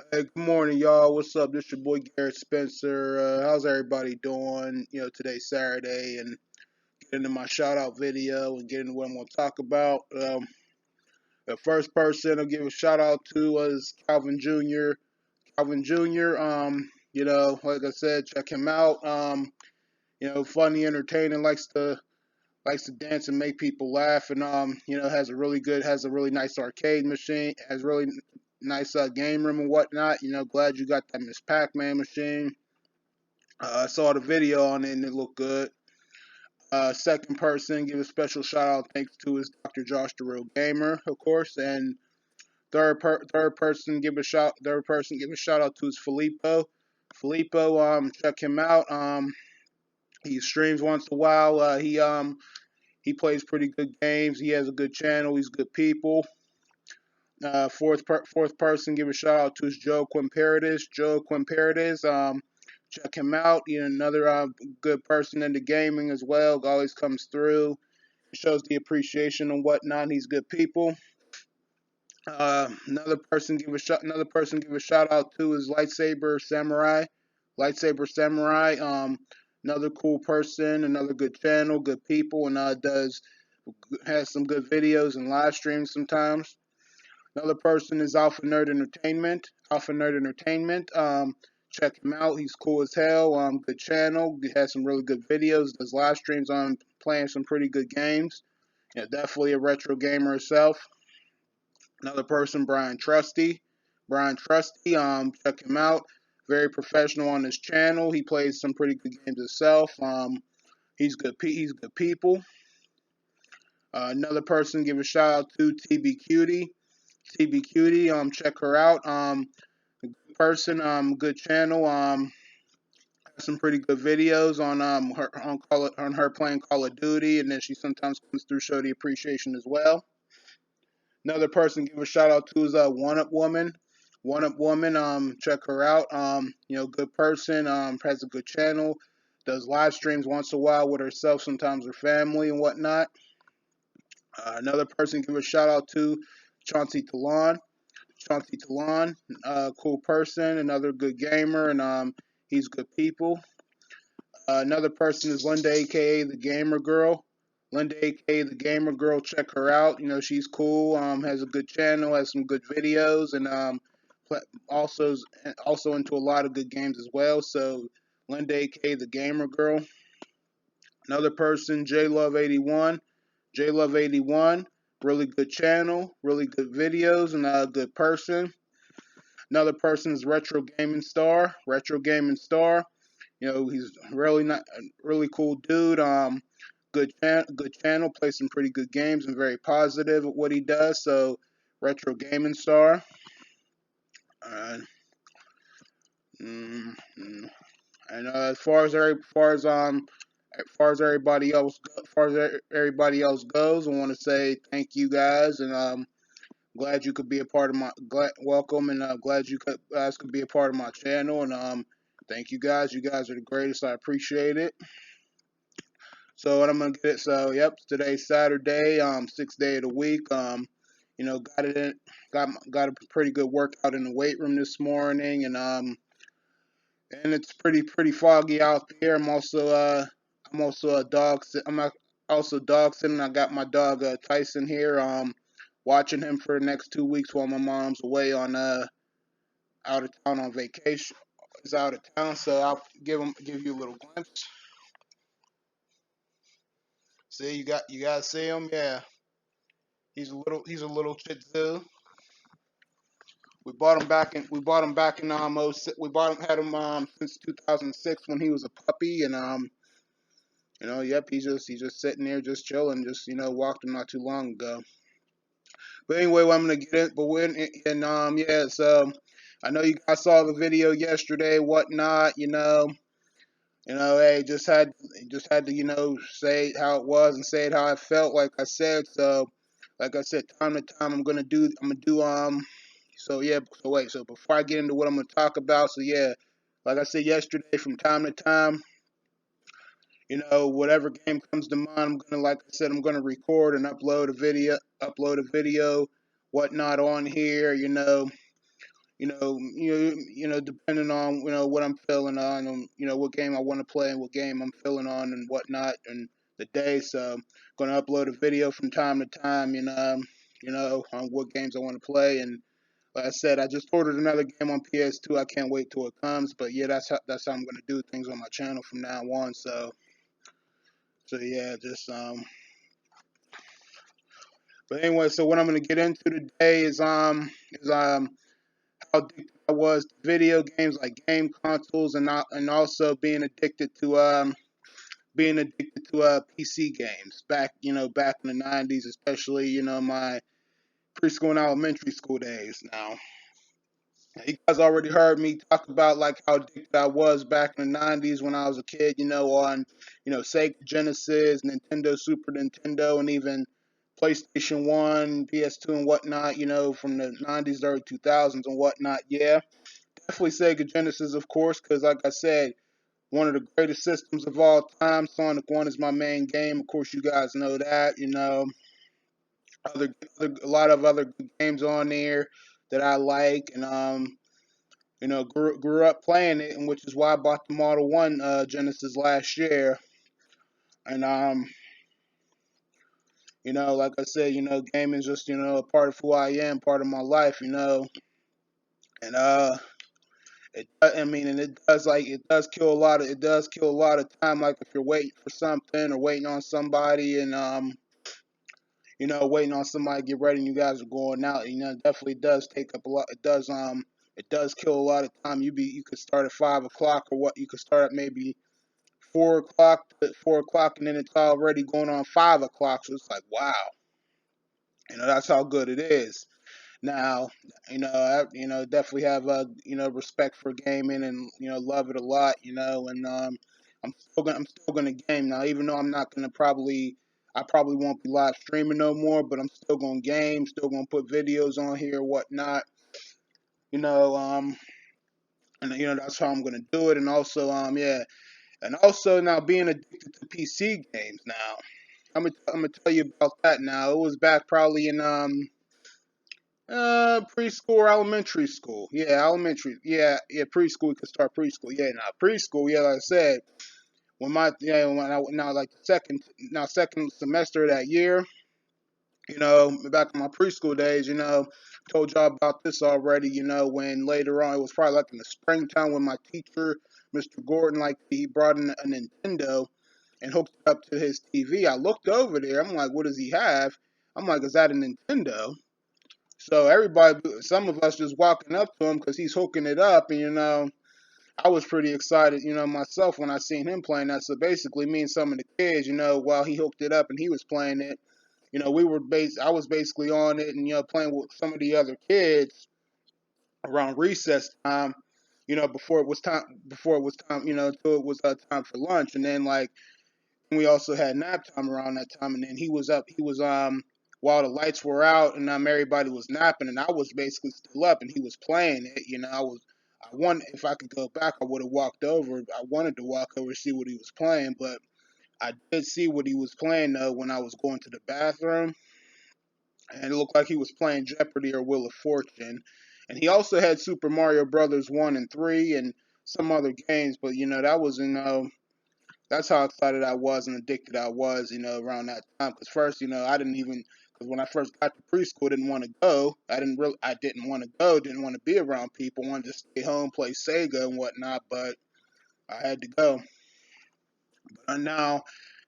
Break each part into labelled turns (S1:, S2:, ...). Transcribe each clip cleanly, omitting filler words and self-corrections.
S1: Hey, good morning, y'all. What's up? This your boy Garrett Spencer. How's everybody doing? Today's Saturday, and get into my shout out video and get into what I'm going to talk about. The first person I'll give a shout out to was Calvin Jr. Calvin Jr. Like I said, check him out. Funny, entertaining, likes to dance and make people laugh, and has a really nice arcade machine, has really nice game room and whatnot. Glad you got that Miss Pac-Man machine. I saw the video on it and it looked good. Second person, give a special shout out thanks to is Dr. Josh the Real Gamer, of course, and third person give a shout out to is Filippo. Filippo, check him out. He streams once in a while. He plays pretty good games. He has a good channel. He's good people. Fourth person, give a shout out to is Joe Quimperides. Joe Quimperides, check him out. Another good person into gaming as well. Always comes through, shows the appreciation and whatnot. He's good people. Another person give a shout out to is Lightsaber Samurai. Lightsaber Samurai. Another cool person. Another good channel. Good people, and has some good videos and live streams sometimes. Another person is Alpha Nerd Entertainment. Alpha Nerd Entertainment. Check him out. He's cool as hell. Good channel. He has some really good videos. Does live streams on playing some pretty good games. Yeah, definitely a retro gamer himself. Another person, Brian Trusty. Brian Trusty. Check him out. Very professional on his channel. He plays some pretty good games himself. He's good. He's good people. Another person, give a shout out to TB Cutie. TB Cutie, check her out. Good person, good channel. Has some pretty good videos on her playing Call of Duty, and then she sometimes comes through show the appreciation as well. Another person, give a shout out to is One Up Woman. One Up Woman, check her out. Good person. Has a good channel. Does live streams once in a while with herself, sometimes her family and whatnot. Another person, give a shout out to Chauncey Talon. Chauncey Talon, cool person, another good gamer, and he's good people. Another person is Linda, aka the Gamer Girl. Linda, aka the Gamer Girl, check her out. She's cool. Has a good channel, has some good videos, and also into a lot of good games as well. So Linda, aka the Gamer Girl. Another person, J Love 81. J Love 81. Really good channel, really good videos, and a good person. Another person is Retro Gaming Star. Retro Gaming Star. He's really cool dude. Good channel. Plays some pretty good games and very positive at what he does. So, Retro Gaming Star. Uh, mm, mm. And everybody else goes, I want to say thank you guys, and glad you could be a part of welcome, and glad guys could be a part of my channel, and thank you guys. You guys are the greatest. I appreciate it. So what I'm gonna get. So yep, today's Saturday, sixth day of the week. Got it in, got a pretty good workout in the weight room this morning, and it's pretty foggy out there. I'm also a dog. I'm also dog sitting. I got my dog Tyson here. Watching him for the next 2 weeks while my mom's away on out of town on vacation. Is out of town, so I'll give you a little glimpse. See, you guys see him? Yeah, he's a little Shih Tzu. We bought him back in we bought him had him since 2006 when he was a puppy, and yep, he's just sitting there just chilling, just walked him not too long ago. But anyway, what I'm gonna get in, but when and yeah, so I know you guys saw the video yesterday, whatnot, hey, just had to say how it was and say it how I felt, like I said. So, like I said, time to time, I'm gonna do. So yeah, so wait, so before I get into what I'm gonna talk about, so yeah, like I said yesterday, from time to time, whatever game comes to mind, like I said, I'm gonna record and upload a video, whatnot on here, depending on what I'm feeling on, and what game I want to play and what game I'm feeling on and whatnot, and the day. So I'm gonna upload a video from time to time, on what games I want to play. And like I said, I just ordered another game on PS2. I can't wait till it comes. But yeah, that's how I'm gonna do things on my channel from now on. So yeah, just But anyway, so what I'm gonna get into today is how addicted I was to video games, like game consoles, and also being addicted to PC games back in the '90s, especially my preschool and elementary school days. Now, you guys already heard me talk about like how addicted I was back in the '90s when I was a kid. On Sega Genesis, Nintendo, Super Nintendo, and even PlayStation 1, PS2, and whatnot. From the '90s, early 2000s, and whatnot. Yeah, definitely Sega Genesis, of course, because like I said, one of the greatest systems of all time. Sonic 1 is my main game. Of course, you guys know that. A lot of other good games on there that I like, and grew up playing it, and which is why I bought the Model 1 Genesis last year. And like I said, gaming is just a part of who I am, part of my life. And and it does kill a lot of time, like if you're waiting for something or waiting on somebody, and waiting on somebody to get ready and you guys are going out. It definitely does take up a lot. It does kill a lot of time. You could start at 5 o'clock, or what you could start at maybe 4 o'clock, and then it's already going on 5 o'clock. So it's like, wow, that's how good it is. Now, definitely have respect for gaming, and love it a lot. And I'm still gonna game now, even though I probably won't be live streaming no more, but I'm still gonna game, still gonna put videos on here, whatnot. You know, and that's how I'm gonna do it. And also, yeah, and also now being addicted to PC games. Now, I'm gonna tell you about that. Now, it was back probably in preschool or elementary school. Yeah, elementary. Yeah, preschool. We could start preschool. Yeah, now preschool. Yeah, like I said, now like the second semester of that year. Back in my preschool days. Told y'all about this already. When later on it was probably like in the springtime when my teacher, Mr. Gordon, like he brought in a Nintendo and hooked it up to his TV. I looked over there. I'm like, what does he have? I'm like, is that a Nintendo? So everybody, some of us just walking up to him because he's hooking it up, and I was pretty excited, myself when I seen him playing that. So basically, me and some of the kids, while he hooked it up and he was playing it, I was basically on it and playing with some of the other kids around recess time, before it was time, until it was time for lunch, and then like we also had nap time around that time, and then he was while the lights were out and everybody was napping, and I was basically still up, and he was playing it. I wanted, if I could go back, I would have walked over. I wanted to walk over to see what he was playing, but I did see what he was playing though when I was going to the bathroom, and it looked like he was playing Jeopardy or Wheel of Fortune, and he also had Super Mario Brothers 1 and 3 and some other games, but that was that's how excited I was and addicted I was, around that time. Because first, I didn't even, because when I first got to preschool, I didn't want to go. I didn't want to go, didn't want to be around people, wanted to stay home, play Sega and whatnot, but I had to go. But now,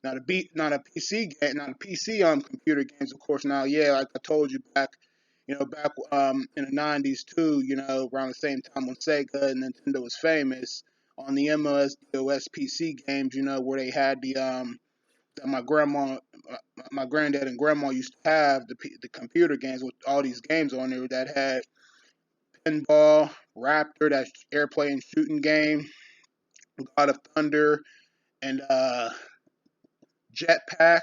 S1: not a PC game, not a PC computer games, of course. Now, yeah, like I told you back in the '90s too, around the same time when Sega and Nintendo was famous on the MS-DOS PC games, where they had that my granddad and grandma used to have the computer games with all these games on there that had Pinball, Raptor, that's airplane shooting game, God of Thunder, and Jetpack,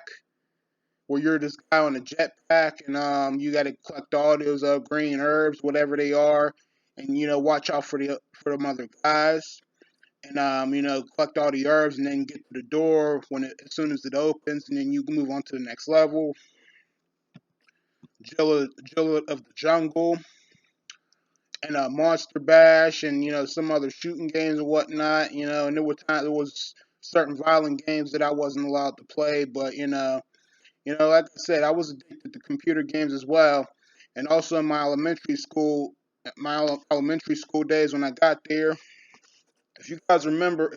S1: where you're this guy on a jetpack, and you got to collect all those green herbs, whatever they are, and watch out for the other guys, and collect all the herbs, and then get to the door as soon as it opens, and then you can move on to the next level. Jill of the Jungle, and Monster Bash, and some other shooting games and whatnot. And there was certain violent games that I wasn't allowed to play, but like I said, I was addicted to computer games as well, and also in my elementary school days when I got there. If you guys remember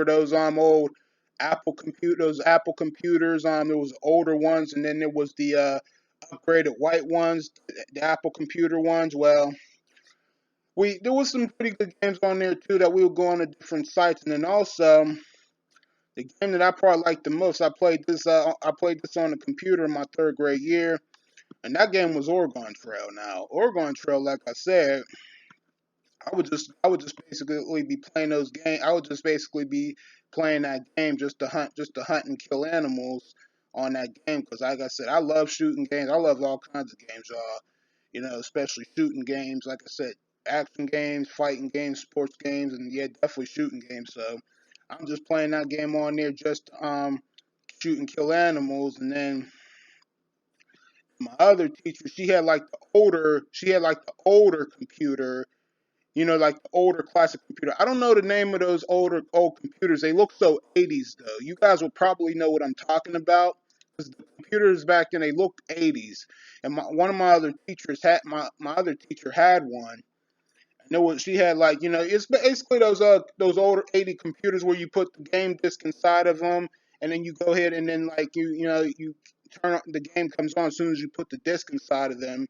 S1: those old those Apple computers, there was older ones, and then there was the upgraded white ones, the Apple computer ones. Well, we there was some pretty good games on there too that we would go on to different sites, and then also the game that I probably liked the most. I played this on the computer in my third grade year, and that game was Oregon Trail. Now, Oregon Trail, like I said, I would just basically be playing those games. I would just basically be playing that game just to hunt and kill animals on that game. Because like I said, I love shooting games. I love all kinds of games, y'all. Especially shooting games. Like I said, action games, fighting games, sports games, and yeah, definitely shooting games. So I'm just playing that game on there just to, shoot and kill animals. And then my other teacher, she had like the older computer, like the older classic computer. I don't know the name of those old computers. They look so 80s though. You guys will probably know what I'm talking about because the computers back then they looked 80s. And one of my other teachers had my other teacher had one. And there was she had like it's basically those older 80 computers where you put the game disc inside of them, and then you go ahead and then like you turn on the game comes on as soon as you put the disc inside of them,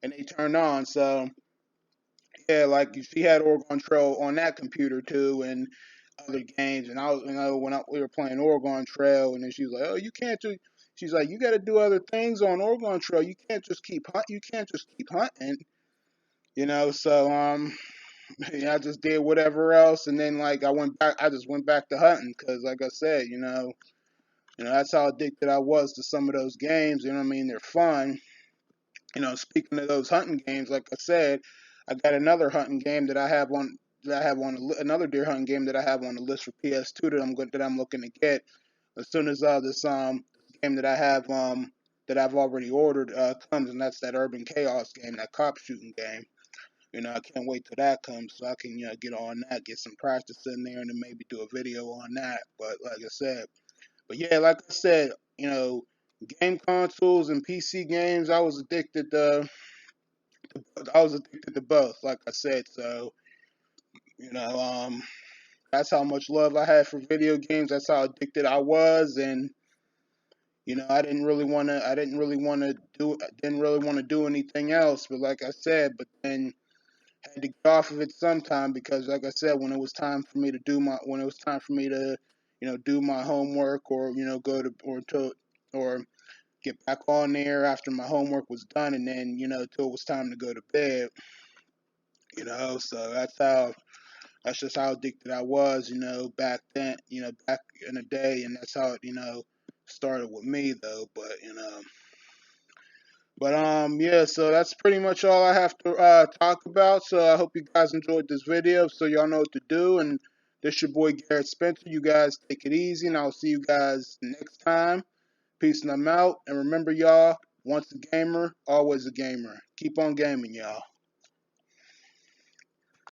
S1: and they turn on. So yeah, like she had Oregon Trail on that computer too, and other games. And I was, we were playing Oregon Trail, and then she was like, "Oh, you can't do." She's like, "You got to do other things on Oregon Trail. You can't just keep hunt. You can't just keep hunting." So yeah, I just did whatever else, and then like I went back. I just went back to hunting because, like I said, that's how addicted I was to some of those games. You know what I mean? They're fun. Speaking of those hunting games, like I said, I got another hunting game that I have on another deer hunting game that I have on the list for PS2 that I'm looking to get as soon as this game that I've already ordered comes, and that's that Urban Chaos game, that cop shooting game. I can't wait till that comes so I can get on that, get some practice in there, and then maybe do a video on that. But like I said, like I said, game consoles and PC games, I was addicted to both, like I said. So, you know, um, that's how much love I had for video games. That's how addicted I was, and I didn't really want to do anything else. But like I said, but then had to get off of it sometime because, like I said, when it was time for me to do my homework or go to or get back on there after my homework was done, and then till it was time to go to bed. So that's just how addicted I was, back then, back in the day, and that's how it, started with me though. But yeah, so that's pretty much all I have to talk about. So I hope you guys enjoyed this video, so y'all know what to do. And this your boy Garrett Spencer. You guys take it easy, and I'll see you guys next time. Peace and I'm out. And remember, y'all, once a gamer, always a gamer. Keep on gaming, y'all.